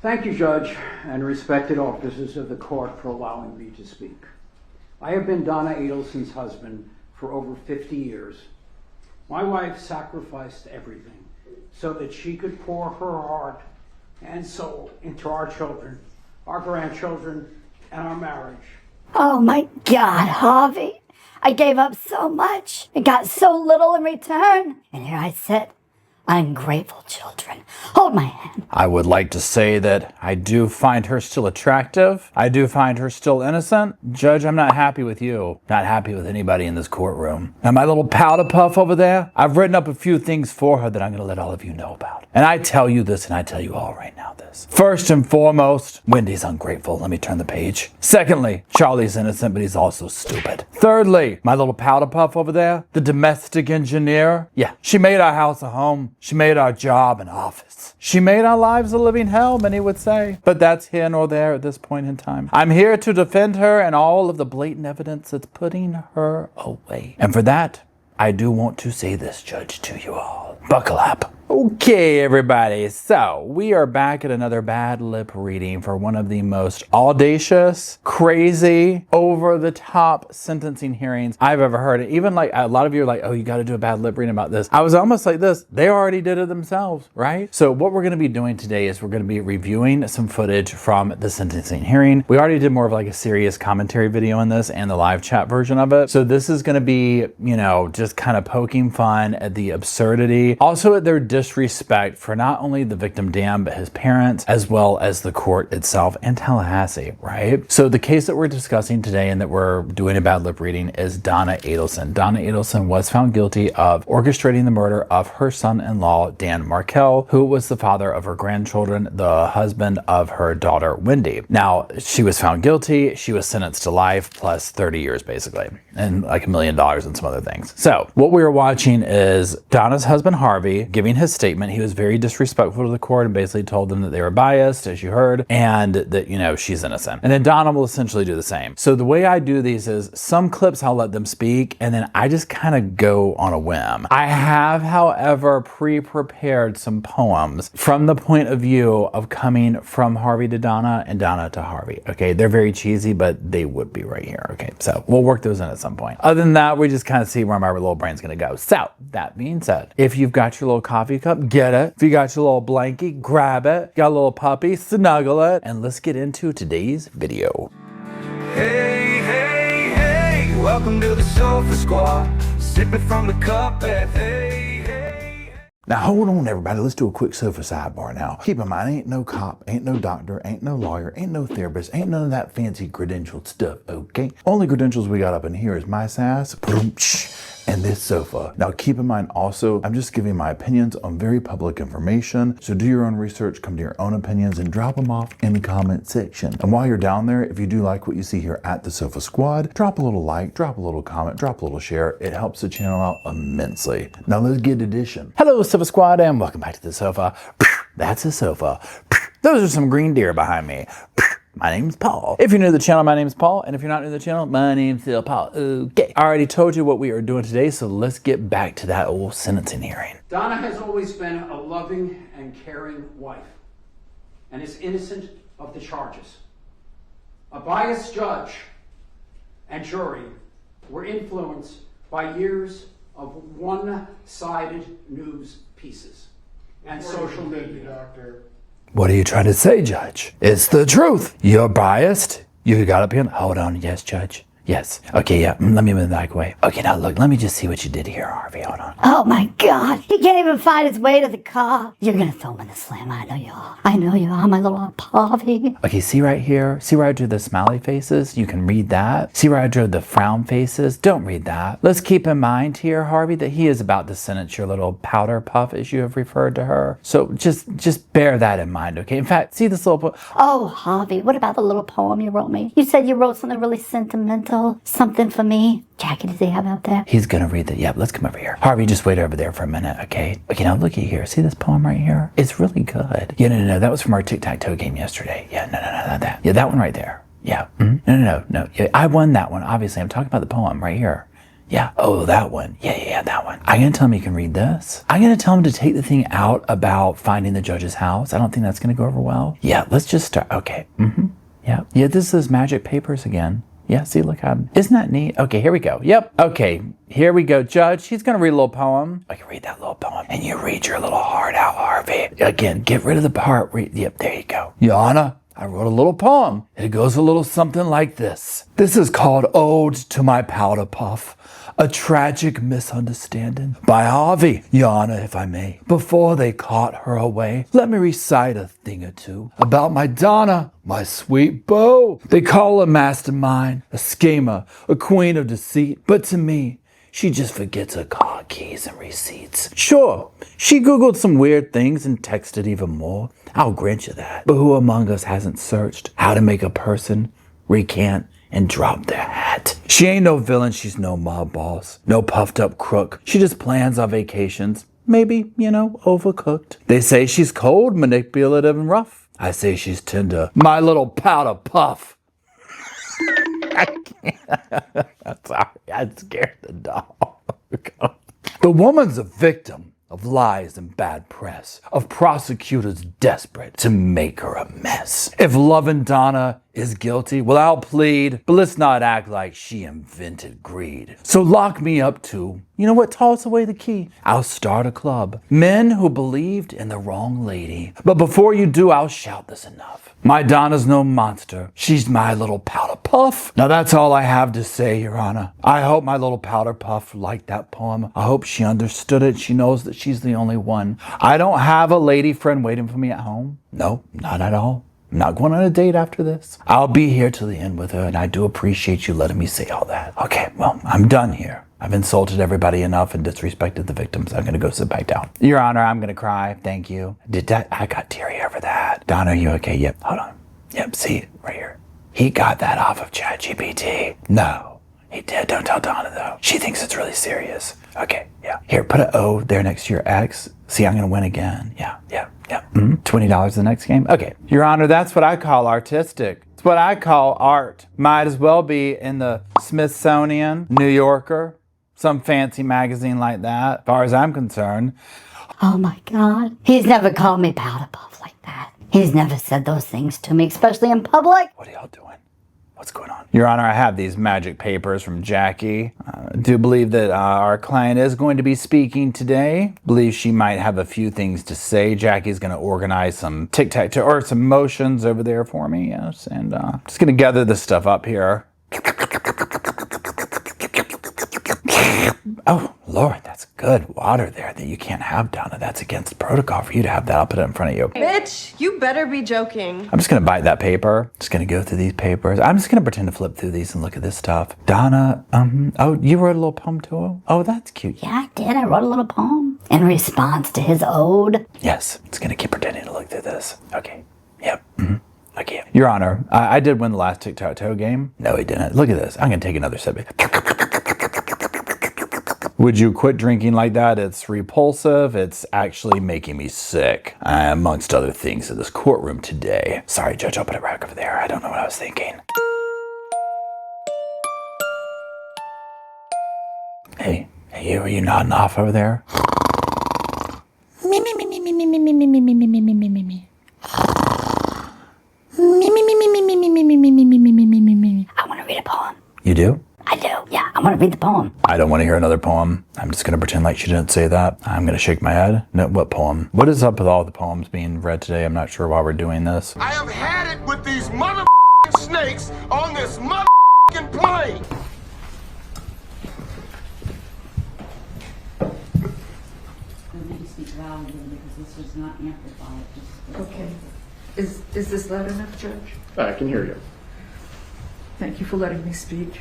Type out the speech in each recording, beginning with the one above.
Thank you, Judge, and respected officers of the court for allowing me to speak. I have been Donna Adelson's husband for over 50 years. My wife sacrificed everything so that she could pour her heart and soul into our children, our grandchildren, and our marriage. Oh my God, Harvey. I gave up so much. I got so little in return. And here I sit. Ungrateful children. Hold my hand. I would like to say that I do find her still attractive. I do find her still innocent. Judge, I'm not happy with you. Not happy with anybody in this courtroom. Now, my little Powderpuff over there, I've written up a few things for her that I'm going to let all of you know about. And I tell you this, and I tell you all right now this. First and foremost, Wendy's ungrateful. Let me turn the page. Secondly, Charlie's innocent, but he's also stupid. Thirdly, my little Powderpuff over there, the domestic engineer. Yeah, she made our house a home. She made our job an office. She made our lives a living hell, many would say. But that's here nor there at this point in time. I'm here to defend her and all of the blatant evidence that's putting her away. And for that, I do want to say this, Judge, to you all. Buckle up. Okay, everybody, so we are back at another bad lip reading for one of the most audacious, crazy, over-the-top sentencing hearings I've ever heard. Even like a lot of you are like, oh, you got to do a bad lip reading about this. I was almost like this. They already did it themselves, right? So what we're going to be doing today is we're going to be reviewing some footage from the sentencing hearing. We already did more of like a serious commentary video on this and the live chat version of it. So this is going to be, you know, just kind of poking fun at the absurdity, also at their disrespect for not only the victim Dan, but his parents, as well as the court itself and Tallahassee, right? So the case that we're discussing today and that we're doing a bad lip reading is Donna Adelson. Donna Adelson was found guilty of orchestrating the murder of her son-in-law, Dan Markel, who was the father of her grandchildren, the husband of her daughter, Wendy. Now, she was found guilty. She was sentenced to life plus 30 years, basically, and like $1 million and some other things. So what we were watching is Donna's husband, Harvey, giving his statement. He was very disrespectful to the court and basically told them that they were biased, as you heard, and that, you know, she's innocent. And then Donna will essentially do the same. So the way I do these is some clips I'll let them speak, and then I just kind of go on a whim. I have, however, pre-prepared some poems from the point of view of coming from Harvey to Donna and Donna to Harvey. Okay, they're very cheesy, but they would be right here. Okay, so we'll work those in at some point. Other than that, we just kind of see where my little brain's gonna go. So that being said, if you've got your little coffee cup, get it. If you got your little blankie, grab it. Got a little puppy, snuggle it. And let's get into today's video. Hey, hey, hey, welcome to the Sofa Squad. Sipping from the cup at hey, hey. Now hold on, everybody. Let's do a quick sofa sidebar now. Keep in mind, ain't no cop, ain't no doctor, ain't no lawyer, ain't no therapist, ain't none of that fancy credentialed stuff, okay? Only credentials we got up in here is my sass, and this sofa. Now keep in mind also, I'm just giving my opinions on very public information, so do your own research, come to your own opinions, and drop them off in the comment section. And while you're down there, if you do like what you see here at the Sofa Squad, drop a little like, drop a little comment, drop a little share. It helps the channel out immensely. Now let's get to edition. Hello Sofa Squad, and welcome back to the sofa. That's a sofa. Those are some green deer behind me. My name's Paul. If you're new to the channel, my name's Paul. And if you're not new to the channel, my name's still Paul. Okay. I already told you what we are doing today, so let's get back to that old sentencing hearing. Donna has always been a loving and caring wife and is innocent of the charges. A biased judge and jury were influenced by years of one-sided news pieces and social media. What are you trying to say, Judge? It's the truth. You're biased. You got up here. Hold on. Yes, Judge. Yes. Okay, yeah. Let me move the mic away. Okay, now look. Let me just see what you did here, Harvey. Hold on. Oh my God. He can't even find his way to the car. You're gonna throw him in the slam. I know you are. I know you are, my little Harvey. Okay, see right here? See where I drew the smiley faces? You can read that. See where I drew the frown faces? Don't read that. Let's keep in mind here, Harvey, that he is about to sentence your little Powderpuff, as you have referred to her. So just bear that in mind, okay? In fact, see this little... Oh, Harvey, what about the little poem you wrote me? You said you wrote something really sentimental. Something for me. Jackie, does he have out there? He's gonna read that. Yep, let's come over here. Harvey, just wait over there for a minute, okay? Okay, now look at here. See this poem right here? It's really good. Yeah, no, that was from our tic-tac-toe game yesterday. Yeah, no, not that. Yeah, that one right there. Yeah. No. Yeah, I won that one, obviously. I'm talking about the poem right here. Yeah. Oh, that one. Yeah, that one. I'm going to tell him he can read this. I'm going to tell him to take the thing out about finding the judge's house. I don't think that's going to go over well. Yeah, let's just start. Okay. Yeah. Yeah, this is those magic papers again. Yeah, see, look how, isn't that neat? Okay, here we go. Yep. Okay, here we go. Judge, she's going to read a little poem. I can read that little poem. And you read your little heart out, Harvey. Again, get rid of the part. Yep, there you go. Your Honor, I wrote a little poem. It goes a little something like this. This is called Ode to My Powderpuff, a tragic misunderstanding by Harvey, Your Honor, if I may. Before they caught her away, let me recite a thing or two about my Donna, my sweet beau. They call her mastermind, a schemer, a queen of deceit. But to me, she just forgets her car keys and receipts. Sure, she Googled some weird things and texted even more. I'll grant you that. But who among us hasn't searched how to make a person recant and drop their hat? She ain't no villain, she's no mob boss, no puffed up crook. She just plans our vacations, maybe, overcooked. They say she's cold, manipulative, and rough. I say she's tender, my little Powderpuff. I can't. I'm sorry, I scared the dog. The woman's a victim of lies and bad press, of prosecutors desperate to make her a mess. If loving Donna is guilty, well, I'll plead, but let's not act like she invented greed. So lock me up too. You know what? Toss away the key. I'll start a club. Men who believed in the wrong lady. But before you do, I'll shout this enough. My Donna's no monster. She's my little Powderpuff. Now that's all I have to say, Your Honor. I hope my little Powderpuff liked that poem. I hope she understood it. She knows that she's the only one. I don't have a lady friend waiting for me at home. No, not at all. I'm not going on a date after this. I'll be here till the end with her, and I do appreciate you letting me say all that. Okay, well, I'm done here. I've insulted everybody enough and disrespected the victims. I'm going to go sit back down. Your Honor, I'm going to cry. Thank you. I got teary over that. Donna, are you okay? Yep, hold on. Yep, see, right here. He got that off of ChatGPT. No, he did. Don't tell Donna, though. She thinks it's really serious. Okay, yeah. Here, put an O there next to your X. See, I'm going to win again. Yeah. $20 the next game? Okay. Your Honor, that's what I call artistic. It's what I call art. Might as well be in the Smithsonian, New Yorker, some fancy magazine like that, as far as I'm concerned. Oh my God. He's never called me Powderpuff like that. He's never said those things to me, especially in public. What are y'all doing? What's going on? Your Honor, I have these magic papers from Jackie. I do believe that our client is going to be speaking today. Believe she might have a few things to say. Jackie's going to organize some tic-tac-toe or some motions over there for me, yes. And just going to gather this stuff up here. Oh, Lord, that's good water there that you can't have, Donna. That's against protocol for you to have that. I'll put it in front of you. Bitch, you better be joking. I'm just going to bite that paper. Just going to go through these papers. I'm just going to pretend to flip through these and look at this stuff. Donna, oh, you wrote a little poem too? Oh, that's cute. Yeah, I did. I wrote a little poem in response to his ode. Yes, it's going to keep pretending to look through this. Okay, yep. Okay. Your Honor, I did win the last tic-tac-toe game. No, he didn't. Look at this. I'm going to take another sip. Would you quit drinking like that? It's repulsive. It's actually making me sick, amongst other things in this courtroom today. Sorry, Judge, I'll put it right over there. I don't know what I was thinking. Hey, you, are you nodding off over there? Me, me, me, me, me, me, me, me, me, me, me, me, me, me, me, me, me. Me, me, me, me, me, me, me, me, me, me, me, me, me, me, me, me. I want to read a poem. You do? I do. Yeah, I want to read the poem. I don't want to hear another poem. I'm just going to pretend like she didn't say that. I'm going to shake my head. No, what poem? What is up with all the poems being read today? I'm not sure why we're doing this. I have had it with these motherfucking snakes on this motherfucking plane. Okay. Is this loud enough, Judge? I can hear you. Thank you for letting me speak.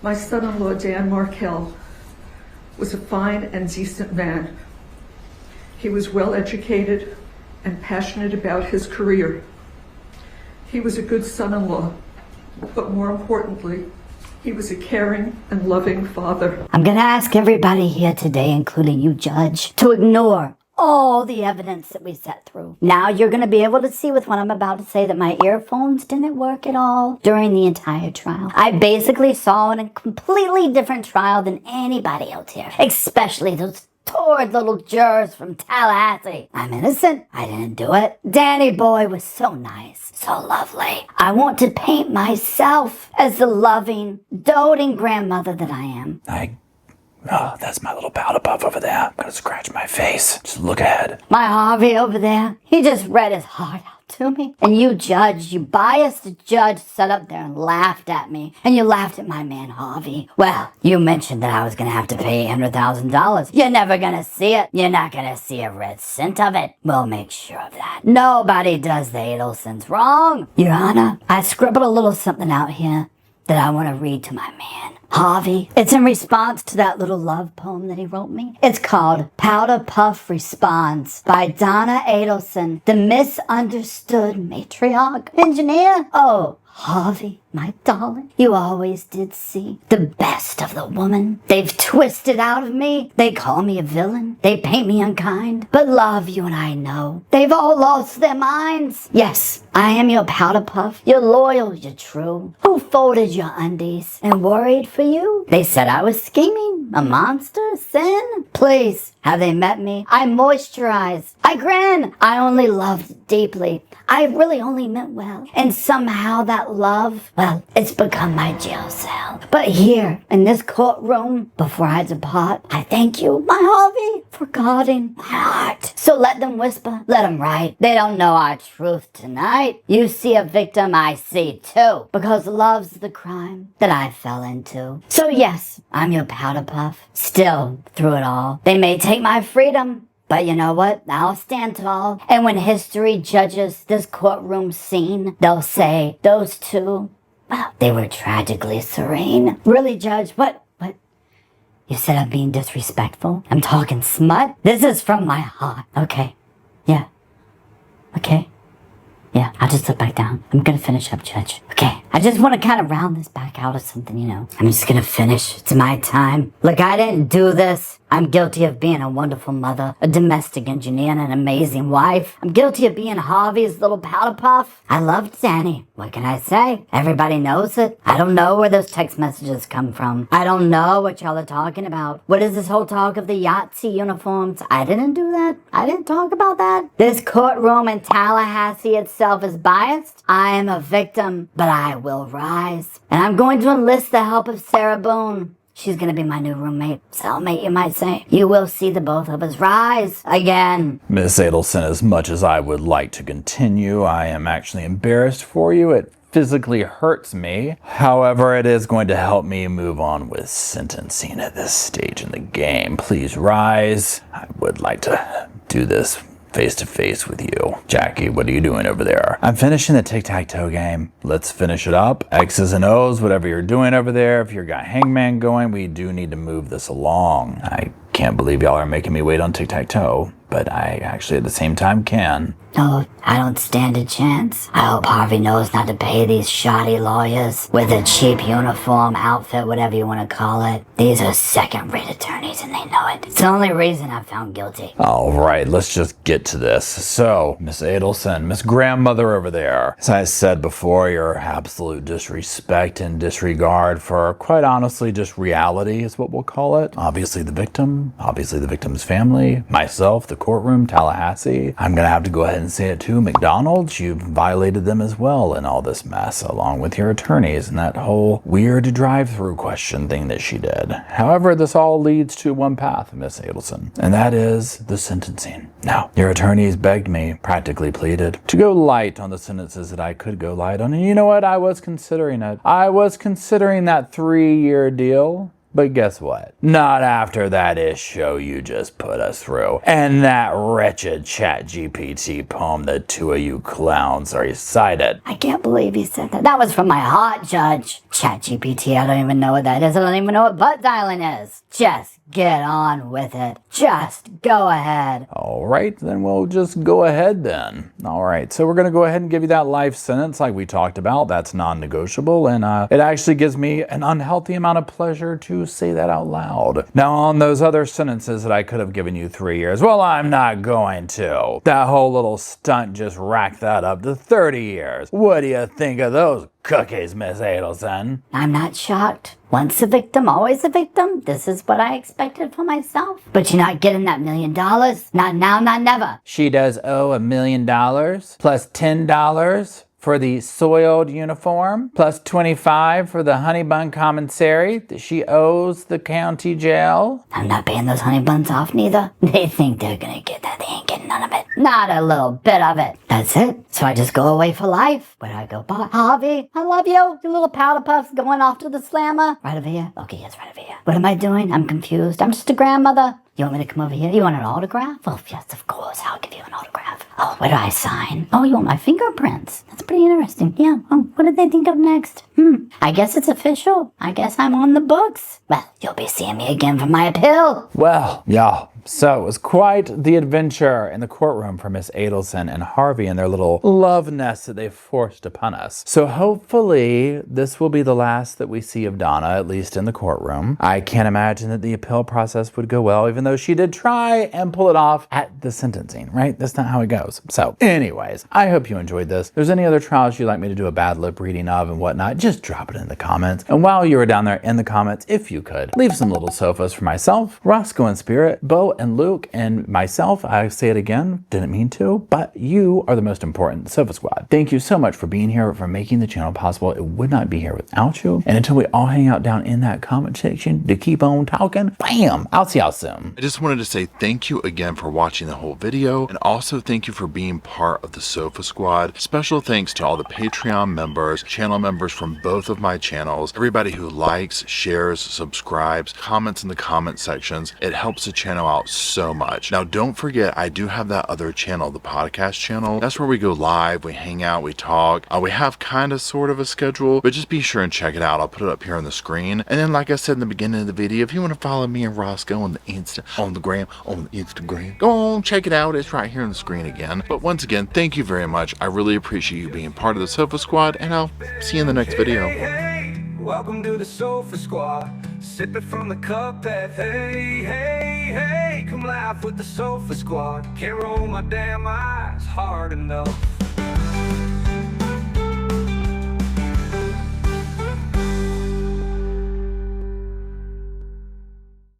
My son-in-law, Dan Markel, was a fine and decent man. He was well educated and passionate about his career. He was a good son-in-law, but more importantly, he was a caring and loving father. I'm going to ask everybody here today, including you, Judge, to ignore all the evidence that we sat through. Now you're going to be able to see with what I'm about to say that my earphones didn't work at all during the entire trial. I basically saw a completely different trial than anybody else here, especially those torrid little jurors from Tallahassee. I'm innocent. I didn't do it. Danny boy was so nice, so lovely. I want to paint myself as the loving, doting grandmother that I am. Oh, that's my little Powderpuff over there. I'm gonna scratch my face. Just look ahead. My Harvey over there, he just read his heart out to me. And you judge, you biased judge, sat up there and laughed at me. And you laughed at my man Harvey. Well, you mentioned that I was gonna have to pay $100,000. You're never gonna see it. You're not gonna see a red cent of it. We'll make sure of that. Nobody does the Adelsons wrong. Your Honor, I scribbled a little something out here that I want to read to my man Harvey. It's in response to that little love poem that he wrote me. It's called Powderpuff Responds by Donna Adelson, the misunderstood matriarch engineer. Oh, Harvey, my darling, you always did see the best of the woman. They've twisted out of me. They call me a villain. They paint me unkind. But love, you and I know, they've all lost their minds. Yes, I am your Powderpuff. You're loyal, you're true. Who folded your undies and worried for you? They said I was scheming, a monster, sin. Please, have they met me? I moisturize. I grin. I only loved deeply. I really only meant well. And somehow that love, well, it's become my jail cell. But here, in this courtroom, before I depart, I thank you, my Harvey, for guarding my heart. So let them whisper, let them write. They don't know our truth tonight. You see a victim, I see too. Because love's the crime that I fell into. So yes, I'm your Powderpuff. Still, through it all, they may take my freedom, but you know what? I'll stand tall. And when history judges this courtroom scene, they'll say, those two, well, they were tragically serene. Really, Judge, what? You said I'm being disrespectful? I'm talking smut? This is from my heart. Okay. Yeah. Okay. Yeah, I'll just look back down. I'm gonna finish up, Judge. Okay, I just want to kind of round this back out of something, you know. I'm just gonna finish. It's my time. Look, I didn't do this. I'm guilty of being a wonderful mother, a domestic engineer, and an amazing wife. I'm guilty of being Harvey's little Powderpuff. I loved Danny. What can I say? Everybody knows it. I don't know where those text messages come from. I don't know what y'all are talking about. What is this whole talk of the Yahtzee uniforms? I didn't do that. I didn't talk about that. This courtroom in Tallahassee itself is biased. I am a victim, but I will rise. And I'm going to enlist the help of Sarah Boone. She's gonna be my new roommate, cellmate, you might say. You will see the both of us rise again. Miss Adelson, as much as I would like to continue, I am actually embarrassed for you. It physically hurts me. However, it is going to help me move on with sentencing at this stage in the game. Please rise. I would like to do this face to face with you. Jackie, what are you doing over there? I'm finishing the tic-tac-toe game. Let's finish it up. X's and O's, whatever you're doing over there. If you've got hangman going, we do need to move this along. I can't believe y'all are making me wait on tic-tac-toe, but I actually at the same time can. Oh, I don't stand a chance. I hope Harvey knows not to pay these shoddy lawyers with a cheap uniform, outfit, whatever you want to call it. These are second-rate attorneys and they know it. It's the only reason I'm found guilty. All right, let's just get to this. So, Miss Adelson, Miss Grandmother over there, as I said before, your absolute disrespect and disregard for, quite honestly, just reality is what we'll call it. Obviously the victim, obviously the victim's family, myself, the courtroom, Tallahassee. I'm gonna have to go ahead and say it too. McDonald's, you violated them as well in all this mess, along with your attorneys and that whole weird drive-through question thing that she did. However, this all leads to one path, Miss Adelson, and that is the sentencing. Now, your attorneys begged me, practically pleaded, to go light on the sentences that I could go light on, and you know what? I was considering it. I was considering that 3-year deal. But guess what? Not after that show you just put us through. And that wretched ChatGPT poem the two of you clowns recited. I can't believe he said that. That was from my heart, Judge. ChatGPT, I don't even know what that is. I don't even know what butt dialing is. Just get on with it. Just go ahead. All right, then we'll just go ahead then. All right, so we're going to go ahead and give you that life sentence like we talked about. That's non-negotiable, and it actually gives me an unhealthy amount of pleasure to to say that out loud. Now, on those other sentences that I could have given you 3 years, well, I'm not going to. That whole little stunt just racked that up to 30 years. What do you think of those cookies, Miss Adelson? I'm not shocked. Once a victim, always a victim. This is what I expected for myself. But you're not getting that $1 million. Not now, not never. She does owe $1 million plus $10 for the soiled uniform, plus $25 for the honey bun commissary that she owes the county jail. I'm not paying those honey buns off neither. They think they're gonna get that. They ain't getting none of it. Not a little bit of it. That's it. So I just go away for life. Where do I go? Bye. Harvey, I love you. Your little Powderpuff's going off to the slammer. Right over here? Okay, yes, right over here. What am I doing? I'm confused. I'm just a grandmother. You want me to come over here? You want an autograph? Oh, yes, of course. I'll give you an autograph. Oh, where do I sign? Oh, you want my fingerprints? That's pretty interesting. Yeah. Oh, what did they think of next? I guess it's official. I guess I'm on the books. Well, you'll be seeing me again for my appeal. Well, y'all. So it was quite the adventure in the courtroom for Miss Adelson and Harvey and their little love nest that they forced upon us. So hopefully this will be the last that we see of Donna, at least in the courtroom. I can't imagine that the appeal process would go well, even though she did try and pull it off at the sentencing, right? That's not how it goes. So anyways, I hope you enjoyed this. If there's any other trials you'd like me to do a bad lip reading of and whatnot, just drop it in the comments. And while you were down there in the comments, if you could, leave some little sofas for myself, Roscoe and Spirit, Bo and Luke, and myself. I say it again, didn't mean to, but you are the most important Sofa Squad. Thank you so much for being here, for making the channel possible. It would not be here without you. And until we all hang out down in that comment section to keep on talking, bam, I'll see y'all soon. I just wanted to say thank you again for watching the whole video, and also thank you for being part of the Sofa Squad. Special thanks to all the Patreon members, channel members from both of my channels, everybody who likes, shares, subscribes, comments in the comment sections. It helps the channel out so much. Now, don't forget, I do have that other channel, the podcast channel. That's where we go live, we hang out, we talk. We have kind of sort of a schedule, but just be sure and check it out. I'll put it up here on the screen. And then, like I said in the beginning of the video, if you want to follow me and Roscoe on the Instagram, go on, check it out. It's right here on the screen again. But once again, thank you very much. I really appreciate you being part of the Sofa Squad, and I'll see you in the next video. Welcome to the Sofa Squad, sipping from the cup that hey, come laugh with the Sofa Squad. Can't roll my damn eyes hard enough.